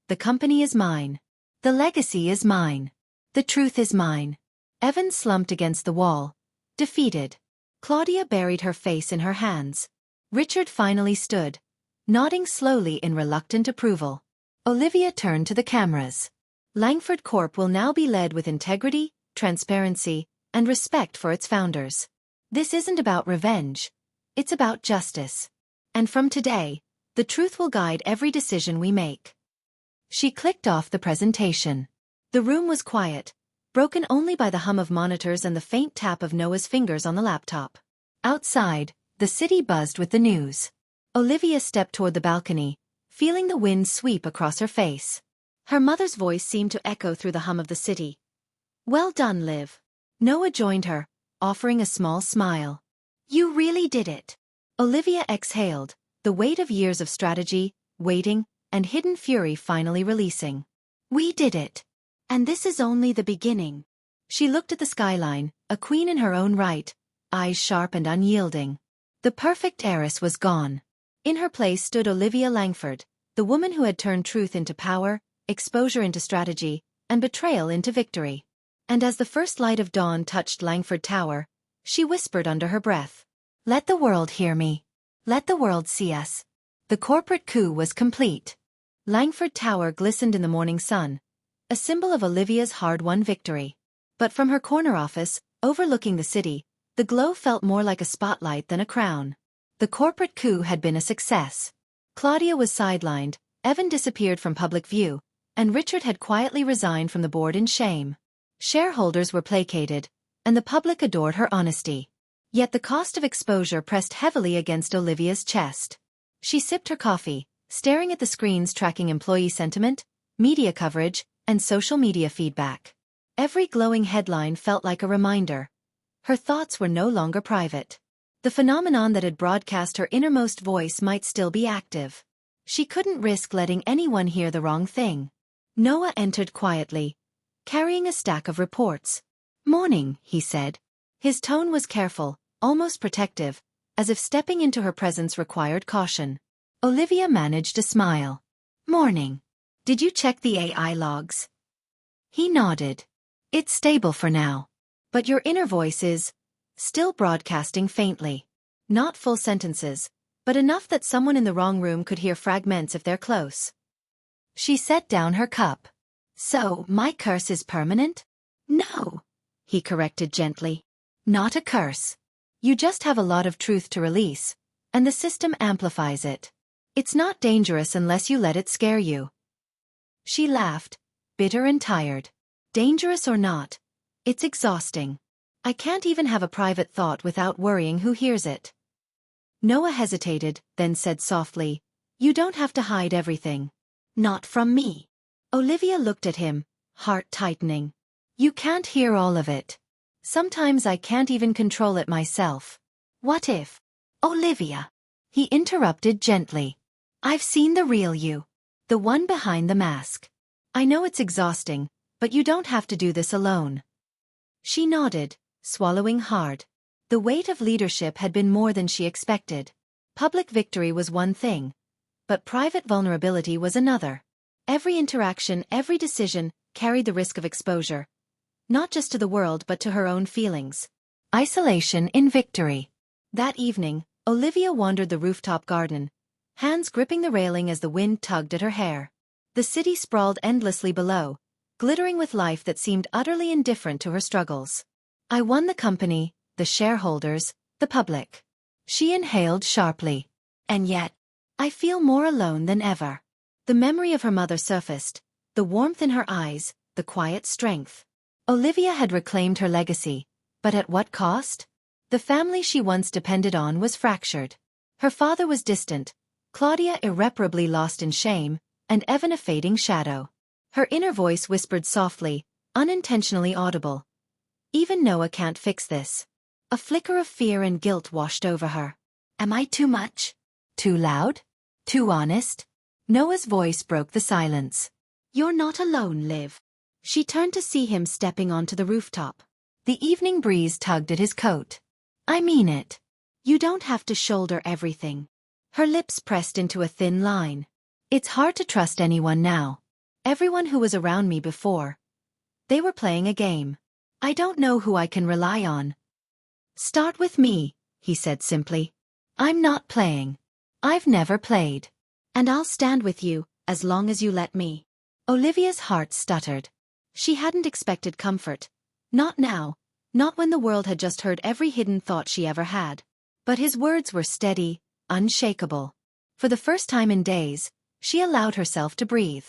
The company is mine. The legacy is mine. The truth is mine. Evan slumped against the wall, defeated. Claudia buried her face in her hands. Richard finally stood, nodding slowly in reluctant approval. Olivia turned to the cameras. Langford Corp will now be led with integrity, transparency, and respect for its founders. This isn't about revenge. It's about justice. And from today, the truth will guide every decision we make. She clicked off the presentation. The room was quiet, broken only by the hum of monitors and the faint tap of Noah's fingers on the laptop. Outside, the city buzzed with the news. Olivia stepped toward the balcony, feeling the wind sweep across her face. Her mother's voice seemed to echo through the hum of the city. "Well done, Liv." Noah joined her, offering a small smile. "You really did it." Olivia exhaled, the weight of years of strategy, waiting, and hidden fury finally releasing. "We did it. And this is only the beginning." She looked at the skyline, a queen in her own right, eyes sharp and unyielding. The perfect heiress was gone. In her place stood Olivia Langford, the woman who had turned truth into power, exposure into strategy, and betrayal into victory. And as the first light of dawn touched Langford Tower, she whispered under her breath, "Let the world hear me. Let the world see us." The corporate coup was complete. Langford Tower glistened in the morning sun, a symbol of Olivia's hard-won victory. But from her corner office, overlooking the city, the glow felt more like a spotlight than a crown. The corporate coup had been a success. Claudia was sidelined, Evan disappeared from public view, and Richard had quietly resigned from the board in shame. Shareholders were placated, and the public adored her honesty. Yet the cost of exposure pressed heavily against Olivia's chest. She sipped her coffee, staring at the screens tracking employee sentiment, media coverage, and social media feedback. Every glowing headline felt like a reminder. Her thoughts were no longer private. The phenomenon that had broadcast her innermost voice might still be active. She couldn't risk letting anyone hear the wrong thing. Noah entered quietly, carrying a stack of reports. "Morning," he said. His tone was careful, almost protective, as if stepping into her presence required caution. Olivia managed a smile. "Morning. Did you check the AI logs?" He nodded. "It's stable for now. But your inner voice is still broadcasting faintly. Not full sentences, but enough that someone in the wrong room could hear fragments if they're close." She set down her cup. "So, my curse is permanent?" "No," he corrected gently. "Not a curse. You just have a lot of truth to release, and the system amplifies it. It's not dangerous unless you let it scare you." She laughed, bitter and tired. "Dangerous or not, it's exhausting. I can't even have a private thought without worrying who hears it." Noah hesitated, then said softly, "You don't have to hide everything." "Not from me." Olivia looked at him, heart tightening. "You can't hear all of it. Sometimes I can't even control it myself." "What if—" "Olivia," he interrupted gently. "I've seen the real you. The one behind the mask. I know it's exhausting, but you don't have to do this alone." She nodded, swallowing hard. The weight of leadership had been more than she expected. Public victory was one thing, but private vulnerability was another. Every interaction, every decision, carried the risk of exposure, not just to the world but to her own feelings. Isolation in victory. That evening, Olivia wandered the rooftop garden, hands gripping the railing as the wind tugged at her hair. The city sprawled endlessly below, glittering with life that seemed utterly indifferent to her struggles. "I won the company, the shareholders, the public." She inhaled sharply. "And yet, I feel more alone than ever." The memory of her mother surfaced, the warmth in her eyes, the quiet strength. Olivia had reclaimed her legacy, but at what cost? The family she once depended on was fractured. Her father was distant, Claudia irreparably lost in shame, and Evan a fading shadow. Her inner voice whispered softly, unintentionally audible. "Even Noah can't fix this." A flicker of fear and guilt washed over her. "Am I too much? Too loud? Too honest?" Noah's voice broke the silence. "You're not alone, Liv." She turned to see him stepping onto the rooftop. The evening breeze tugged at his coat. "I mean it. You don't have to shoulder everything." Her lips pressed into a thin line. "It's hard to trust anyone now. Everyone who was around me before. They were playing a game. I don't know who I can rely on." "Start with me," he said simply. "I'm not playing. I've never played. And I'll stand with you, as long as you let me." Olivia's heart stuttered. She hadn't expected comfort. Not now, not when the world had just heard every hidden thought she ever had. But his words were steady, unshakable. For the first time in days, she allowed herself to breathe.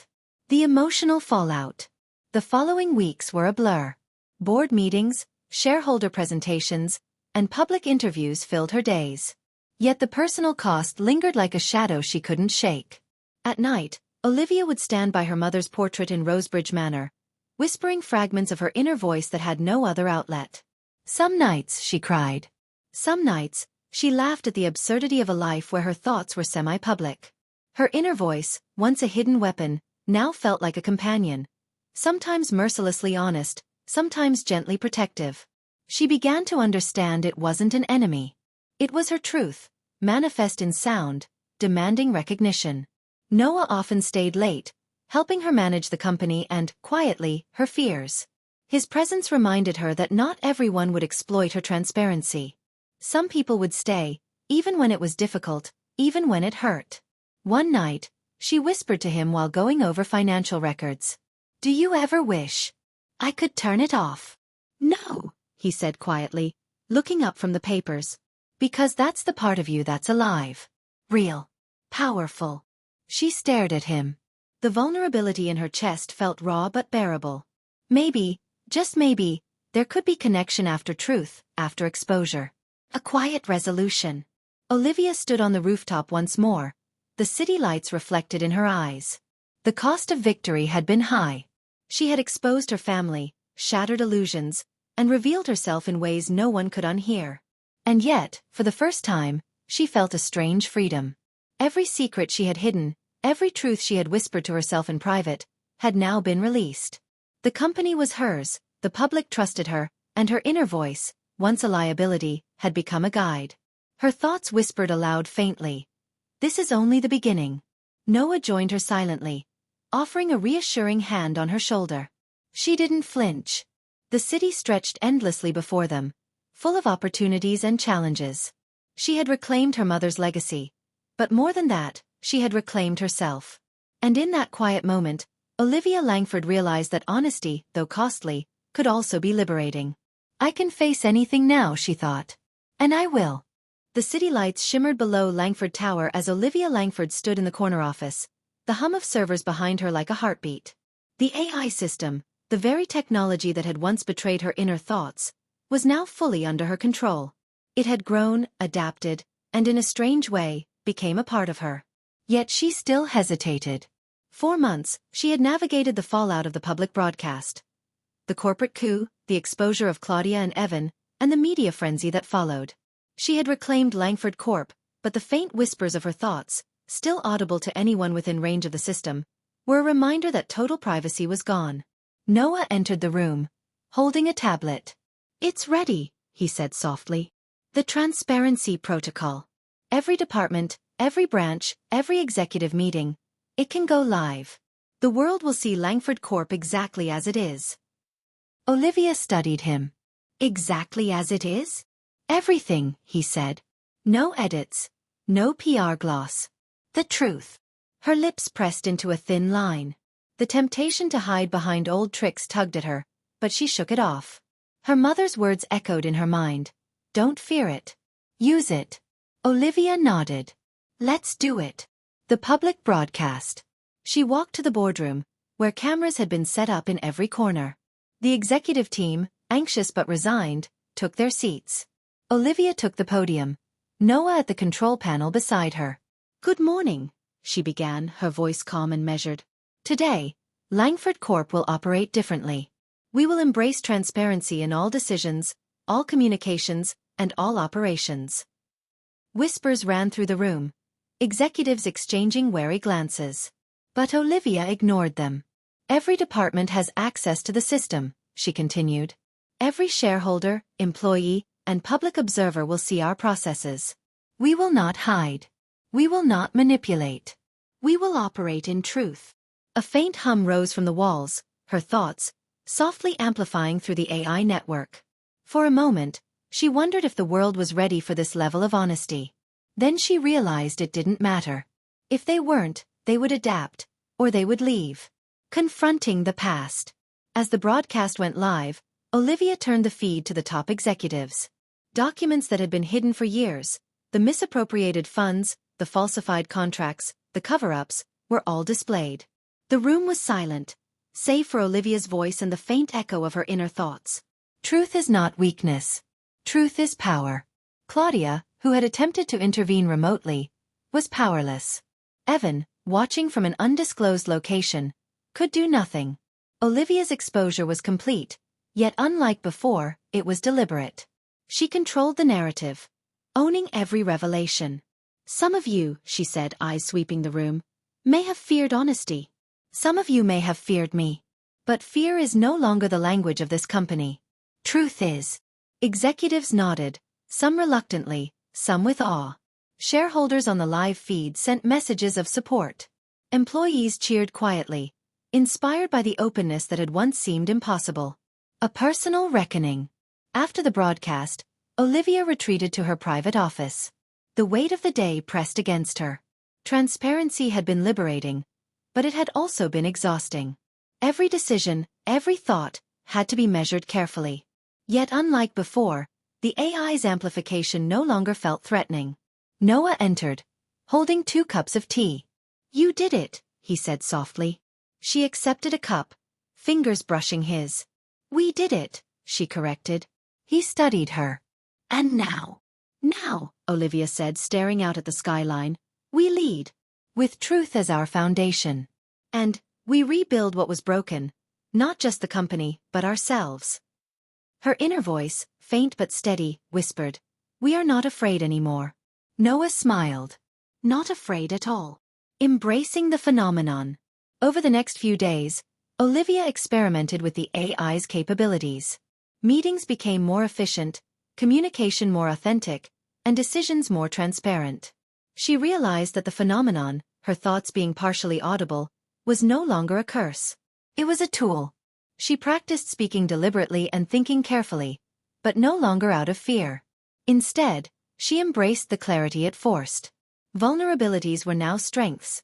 The emotional fallout. The following weeks were a blur. Board meetings, shareholder presentations, and public interviews filled her days. Yet the personal cost lingered like a shadow she couldn't shake. At night, Olivia would stand by her mother's portrait in Rosebridge Manor, whispering fragments of her inner voice that had no other outlet. Some nights, she cried. Some nights, she laughed at the absurdity of a life where her thoughts were semi-public. Her inner voice, once a hidden weapon, now felt like a companion, sometimes mercilessly honest, sometimes gently protective. She began to understand it wasn't an enemy. It was her truth, manifest in sound, demanding recognition. Noah often stayed late, helping her manage the company and, quietly, her fears. His presence reminded her that not everyone would exploit her transparency. Some people would stay, even when it was difficult, even when it hurt. One night, she whispered to him while going over financial records. "Do you ever wish I could turn it off?" "No," he said quietly, looking up from the papers. "Because that's the part of you that's alive. Real. Powerful." She stared at him. The vulnerability in her chest felt raw but bearable. Maybe, just maybe, there could be connection after truth, after exposure. A quiet resolution. Olivia stood on the rooftop once more, the city lights reflected in her eyes. The cost of victory had been high. She had exposed her family, shattered illusions, and revealed herself in ways no one could unhear. And yet, for the first time, she felt a strange freedom. Every secret she had hidden, every truth she had whispered to herself in private, had now been released. The company was hers, the public trusted her, and her inner voice, once a liability, had become a guide. Her thoughts whispered aloud faintly. "This is only the beginning." Noah joined her silently, offering a reassuring hand on her shoulder. She didn't flinch. The city stretched endlessly before them, full of opportunities and challenges. She had reclaimed her mother's legacy. But more than that, she had reclaimed herself. And in that quiet moment, Olivia Langford realized that honesty, though costly, could also be liberating. "I can face anything now," she thought. "And I will." The city lights shimmered below Langford Tower as Olivia Langford stood in the corner office, the hum of servers behind her like a heartbeat. The AI system, the very technology that had once betrayed her inner thoughts, was now fully under her control. It had grown, adapted, and in a strange way, became a part of her. Yet she still hesitated. For months, she had navigated the fallout of the public broadcast. The corporate coup, the exposure of Claudia and Evan, and the media frenzy that followed. She had reclaimed Langford Corp, but the faint whispers of her thoughts, still audible to anyone within range of the system, were a reminder that total privacy was gone. Noah entered the room, holding a tablet. "It's ready," he said softly. "The transparency protocol. Every department, every branch, every executive meeting. It can go live. The world will see Langford Corp exactly as it is." Olivia studied him. "Exactly as it is?" "Everything," he said. "No edits. No PR gloss. The truth." Her lips pressed into a thin line. The temptation to hide behind old tricks tugged at her, but she shook it off. Her mother's words echoed in her mind. "Don't fear it. Use it." Olivia nodded. "Let's do it." The public broadcast. She walked to the boardroom, where cameras had been set up in every corner. The executive team, anxious but resigned, took their seats. Olivia took the podium, Noah at the control panel beside her. "Good morning," she began, her voice calm and measured. "Today, Langford Corp will operate differently. We will embrace transparency in all decisions, all communications, and all operations." Whispers ran through the room, executives exchanging wary glances. But Olivia ignored them. "Every department has access to the system," she continued. "Every shareholder, employee, and public observer will see our processes. We will not hide. We will not manipulate. We will operate in truth." A faint hum rose from the walls, her thoughts, softly amplifying through the AI network. For a moment, she wondered if the world was ready for this level of honesty. Then she realized it didn't matter. If they weren't, they would adapt, or they would leave. Confronting the past. As the broadcast went live, Olivia turned the feed to the top executives. Documents that had been hidden for years, the misappropriated funds, the falsified contracts, the cover-ups, were all displayed. The room was silent, save for Olivia's voice and the faint echo of her inner thoughts. Truth is not weakness. Truth is power. Claudia, who had attempted to intervene remotely, was powerless. Evan, watching from an undisclosed location, could do nothing. Olivia's exposure was complete, yet unlike before, it was deliberate. She controlled the narrative, owning every revelation. Some of you, she said, eyes sweeping the room, may have feared honesty. Some of you may have feared me. But fear is no longer the language of this company. Truth is. Executives nodded, some reluctantly, some with awe. Shareholders on the live feed sent messages of support. Employees cheered quietly, inspired by the openness that had once seemed impossible. A personal reckoning. After the broadcast, Olivia retreated to her private office. The weight of the day pressed against her. Transparency had been liberating, but it had also been exhausting. Every decision, every thought, had to be measured carefully. Yet unlike before, the AI's amplification no longer felt threatening. Noah entered, holding 2 cups of tea. You did it, he said softly. She accepted a cup, fingers brushing his. We did it, she corrected. He studied her. And now, Olivia said, staring out at the skyline, we lead, with truth as our foundation. And we rebuild what was broken, not just the company, but ourselves. Her inner voice, faint but steady, whispered, we are not afraid anymore. Noah smiled. Not afraid at all. Embracing the phenomenon. Over the next few days, Olivia experimented with the AI's capabilities. Meetings became more efficient, communication more authentic, and decisions more transparent. She realized that the phenomenon, her thoughts being partially audible, was no longer a curse. It was a tool. She practiced speaking deliberately and thinking carefully, but no longer out of fear. Instead, she embraced the clarity it forced. Vulnerabilities were now strengths.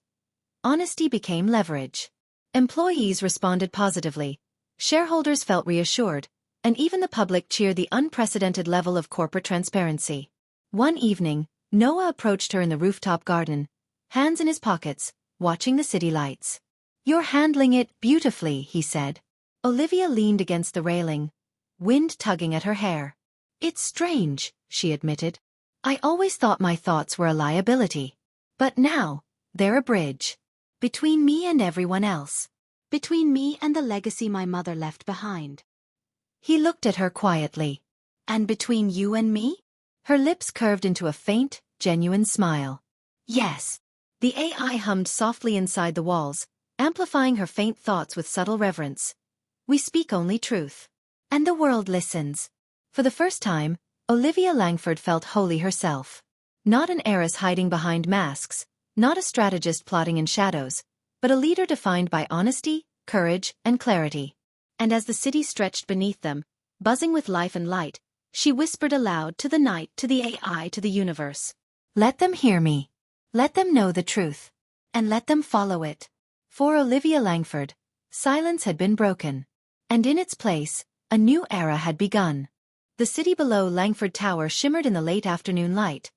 Honesty became leverage. Employees responded positively, shareholders felt reassured, and even the public cheered the unprecedented level of corporate transparency. One evening, Noah approached her in the rooftop garden, hands in his pockets, watching the city lights. You're handling it beautifully, he said. Olivia leaned against the railing, wind tugging at her hair. It's strange, she admitted. I always thought my thoughts were a liability. But now, they're a bridge. Between me and everyone else. Between me and the legacy my mother left behind. He looked at her quietly. And between you and me? Her lips curved into a faint, genuine smile. Yes. The AI hummed softly inside the walls, amplifying her faint thoughts with subtle reverence. We speak only truth. And the world listens. For the first time, Olivia Langford felt wholly herself. Not an heiress hiding behind masks, not a strategist plotting in shadows, but a leader defined by honesty, courage, and clarity. And as the city stretched beneath them, buzzing with life and light, she whispered aloud to the night, to the AI, to the universe. Let them hear me. Let them know the truth. And let them follow it. For Olivia Langford, silence had been broken. And in its place, a new era had begun. The city below Langford Tower shimmered in the late afternoon light,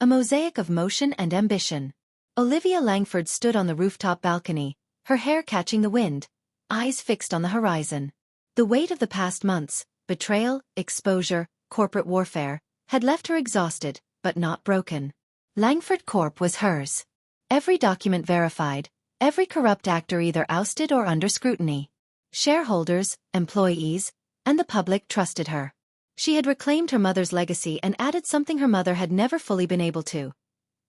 a mosaic of motion and ambition. Olivia Langford stood on the rooftop balcony, her hair catching the wind, eyes fixed on the horizon. The weight of the past months, betrayal, exposure, corporate warfare, had left her exhausted, but not broken. Langford Corp was hers. Every document verified, every corrupt actor either ousted or under scrutiny. Shareholders, employees, and the public trusted her. She had reclaimed her mother's legacy and added something her mother had never fully been able to.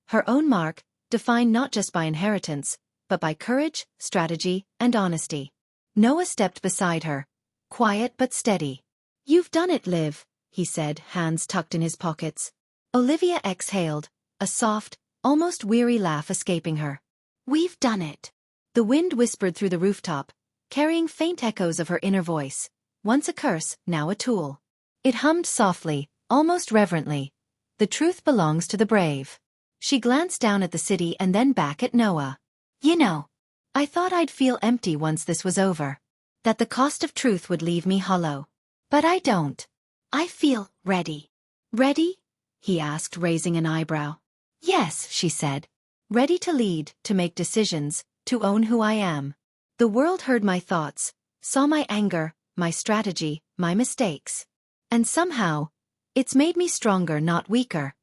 Her own mark, defined not just by inheritance, but by courage, strategy, and honesty. Noah stepped beside her, quiet but steady. You've done it, Liv, he said, hands tucked in his pockets. Olivia exhaled, a soft, almost weary laugh escaping her. We've done it. The wind whispered through the rooftop, carrying faint echoes of her inner voice, once a curse, now a tool. It hummed softly, almost reverently. The truth belongs to the brave. She glanced down at the city and then back at Noah. You know, I thought I'd feel empty once this was over. That the cost of truth would leave me hollow. But I don't. I feel ready. Ready? He asked, raising an eyebrow. Yes, she said. Ready to lead, to make decisions, to own who I am. The world heard my thoughts, saw my anger, my strategy, my mistakes. And somehow, it's made me stronger, not weaker.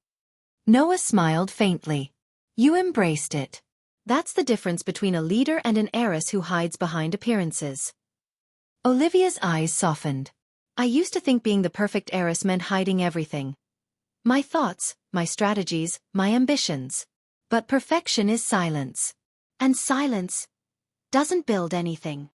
Noah smiled faintly. You embraced it. That's the difference between a leader and an heiress who hides behind appearances. Olivia's eyes softened. I used to think being the perfect heiress meant hiding everything. My thoughts, my strategies, my ambitions. But perfection is silence. And silence doesn't build anything.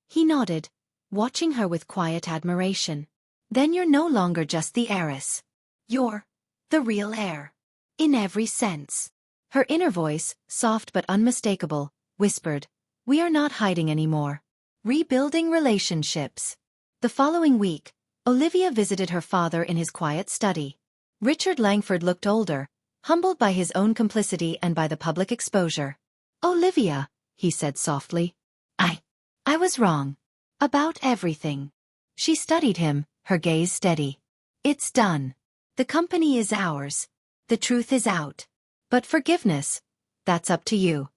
He nodded, watching her with quiet admiration. Then you're no longer just the heiress. You're the real heir. In every sense. Her inner voice, soft but unmistakable, whispered, we are not hiding anymore. Rebuilding relationships. The following week, Olivia visited her father in his quiet study. Richard Langford looked older, humbled by his own complicity and by the public exposure. Olivia, he said softly. I was wrong. About everything. She studied him, her gaze steady. It's done. The company is ours. The truth is out. But forgiveness, that's up to you.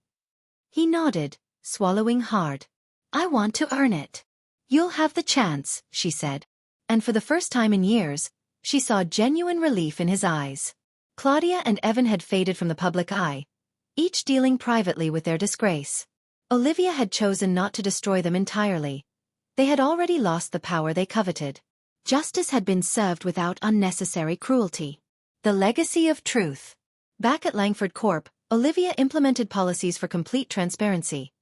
He nodded, swallowing hard. I want to earn it. You'll have the chance, she said. And for the first time in years, she saw genuine relief in his eyes. Claudia and Evan had faded from the public eye, each dealing privately with their disgrace. Olivia had chosen not to destroy them entirely. They had already lost the power they coveted. Justice had been served without unnecessary cruelty. The legacy of truth. Back at Langford Corp, Olivia implemented policies for complete transparency.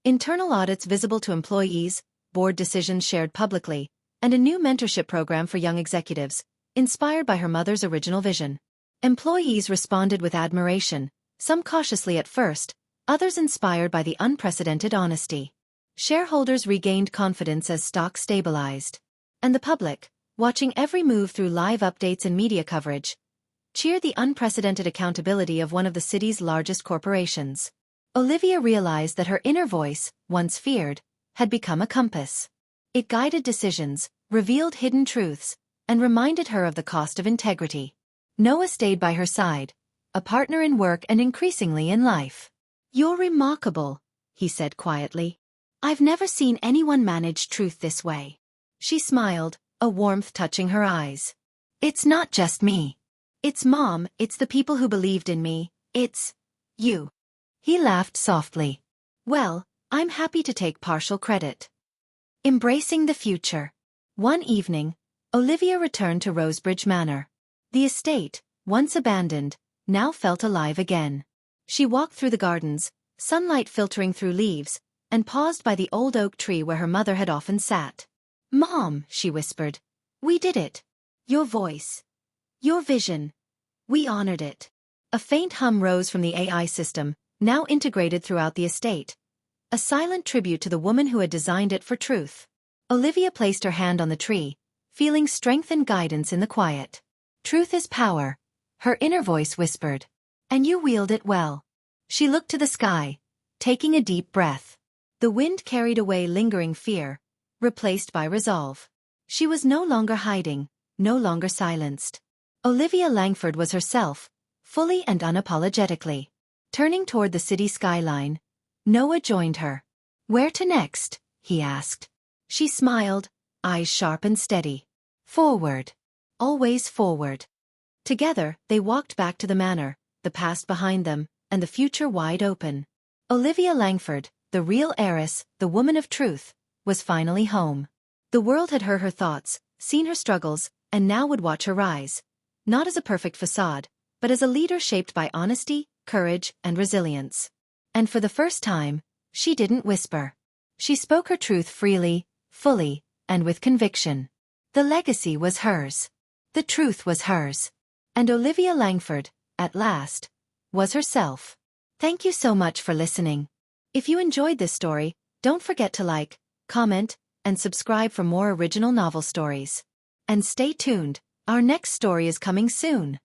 Internal audits visible to employees, board decisions shared publicly, and a new mentorship program for young executives, inspired by her mother's original vision. Employees responded with admiration, some cautiously at first, others inspired by the unprecedented honesty. Shareholders regained confidence as stock stabilized. And the public, watching every move through live updates and media coverage, cheered the unprecedented accountability of one of the city's largest corporations. Olivia realized that her inner voice, once feared, had become a compass. It guided decisions, revealed hidden truths, and reminded her of the cost of integrity. Noah stayed by her side, a partner in work and increasingly in life. You're remarkable, he said quietly. I've never seen anyone manage truth this way. She smiled, a warmth touching her eyes. It's not just me. It's Mom, it's the people who believed in me, it's you. He laughed softly. Well, I'm happy to take partial credit. Embracing the future. One evening, Olivia returned to Rosebridge Manor. The estate, once abandoned, now felt alive again. She walked through the gardens, sunlight filtering through leaves, and paused by the old oak tree where her mother had often sat. Mom, she whispered. We did it. Your voice. Your vision. We honored it. A faint hum rose from the AI system, now integrated throughout the estate. A silent tribute to the woman who had designed it for truth. Olivia placed her hand on the tree, feeling strength and guidance in the quiet. Truth is power, her inner voice whispered. And you wield it well. She looked to the sky, taking a deep breath. The wind carried away lingering fear, replaced by resolve. She was no longer hiding, no longer silenced. Olivia Langford was herself, fully and unapologetically. Turning toward the city skyline, Noah joined her. Where to next? He asked. She smiled, eyes sharp and steady. Forward. Always forward. Together, they walked back to the manor, the past behind them, and the future wide open. Olivia Langford, the real heiress, the woman of truth, was finally home. The world had heard her thoughts, seen her struggles, and now would watch her rise. Not as a perfect facade, but as a leader shaped by honesty, courage, and resilience. And for the first time, she didn't whisper. She spoke her truth freely, fully, and with conviction. The legacy was hers. The truth was hers. And Olivia Langford, at last, was herself. Thank you so much for listening. If you enjoyed this story, don't forget to like, comment, and subscribe for more original novel stories. And stay tuned, our next story is coming soon.